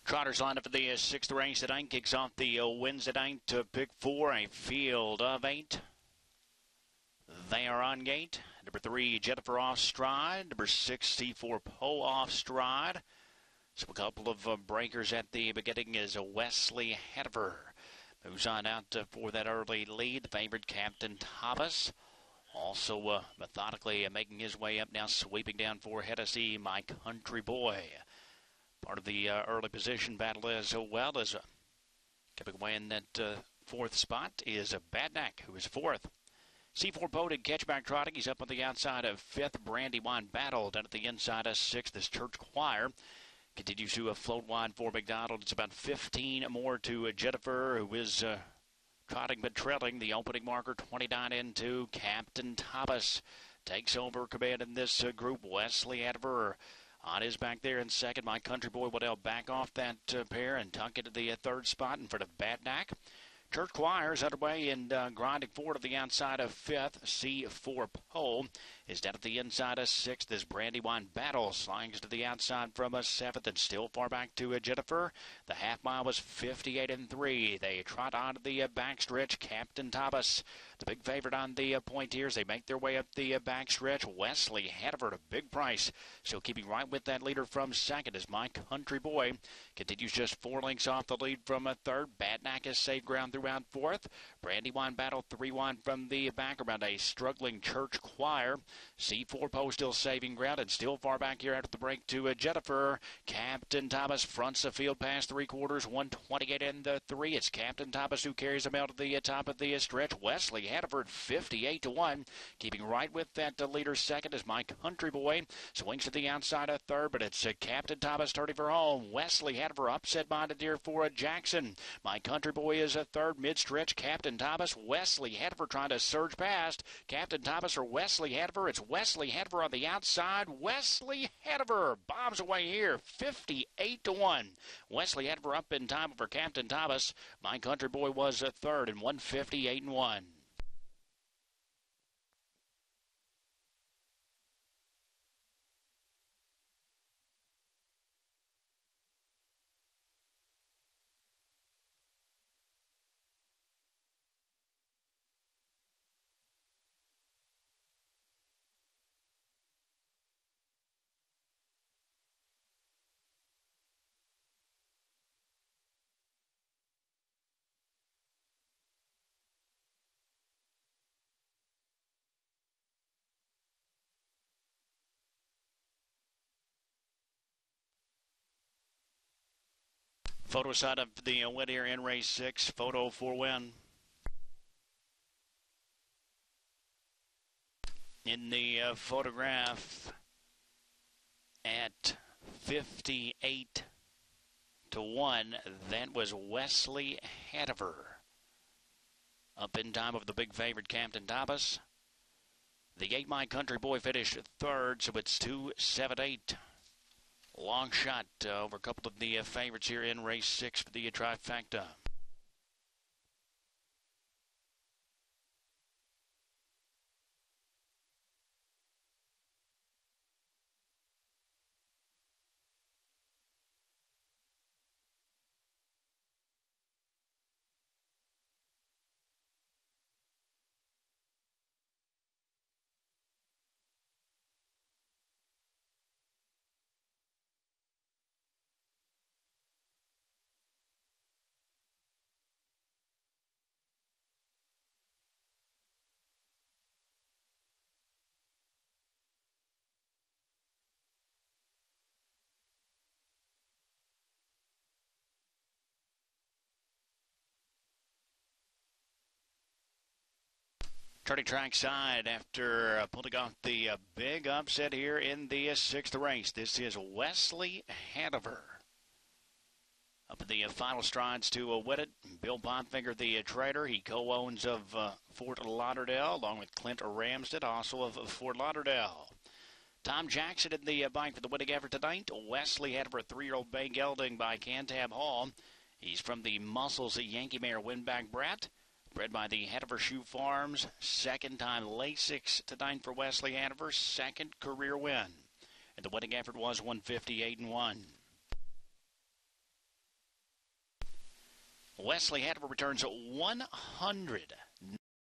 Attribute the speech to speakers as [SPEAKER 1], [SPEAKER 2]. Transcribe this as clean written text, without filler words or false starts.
[SPEAKER 1] Trotters lined up for the sixth race tonight. Kicks off the Wednesday night to pick 4, a field of 8. They are on gate. Number 3, Jennifer off stride. Number 6, C4 Poe off stride. So a couple of breakers at the beginning is Wesley Hanover. Moves on out for that early lead. The favorite, Captain Thomas. Also methodically making his way up now, sweeping down for Hennessy, My Country Boy. Part of the early position battle as well as coming away in that fourth spot is Batnac, who is fourth. C4 Poe did catch back trotting. He's up on the outside of fifth. Brandywine Battle down at the inside of sixth. This Church Choir continues to float wide for McDonald. It's about 15 more to Jennifer, who is trotting but trailing. The opening marker, 29 into Captain Thomas. Takes over command in this group. Wesley Hanover on his back there in second. My Country Boy Waddell back off that pair and tuck into the third spot in front of Batnac. Church Choir is underway and grinding forward to the outside of fifth. C4 Poe is down at the inside of sixth. This Brandywine Battle slides to the outside from a seventh and still far back to Jennifer. The half mile was 58-3. They trot onto the backstretch. Captain Thomas, the big favorite on the pointiers. They make their way up the backstretch. Wesley Hanover, a big price. So keeping right with that leader from second is My Country Boy. Continues just 4 lengths off the lead from a third. Batnac is safe ground throughout fourth. Brandywine Battle 3-1 from the back around a struggling Church Choir. C4 Poe still saving ground and still far back here after the break to Jennifer. Captain Thomas fronts the field past 3/4, 128-3. It's Captain Thomas who carries him out to the top of the stretch. Wesley Hanover 58-1. Keeping right with that leader second is My Country Boy. Swings to the outside of third, but it's Captain Thomas turning for home. Wesley Hanover upset-minded here for Jackson. My Country Boy is a third mid-stretch. Captain Thomas, Wesley Hanover trying to surge past. Captain Thomas or Wesley Hanover. It's Wesley Hanover on the outside. Wesley Hanover bombs away here, 58-1. Wesley Hanover up in time over Captain Thomas. My Country Boy was a third and 158-1. Photo side of the win here in race 6. Photo for win. In the photograph at 58-1, that was Wesley Hanover. Up in time of the big favorite Captain Thomas. The 8 My Country Boy finished third, so it's 2-7-8. Long shot over a couple of the favorites here in race 6 for the trifecta. Turning track side after pulling off the big upset here in the 6th race. This is Wesley Hanover. Up in the final strides to win it. Bill Bonfinger, the trader. He co-owns of Fort Lauderdale, along with Clint Ramsden, also of Fort Lauderdale. Tom Jackson in the bike for the winning effort tonight. Wesley Hanover, 3-year-old bay gelding by Cantab Hall. He's from the Muscles Yankee Mare Winback Brat. Bred by the Hanover Shoe Farms. Second time Lasix tonight for Wesley Hanover. Second career win. And the winning effort was 158-1. Wesley Hanover returns 100.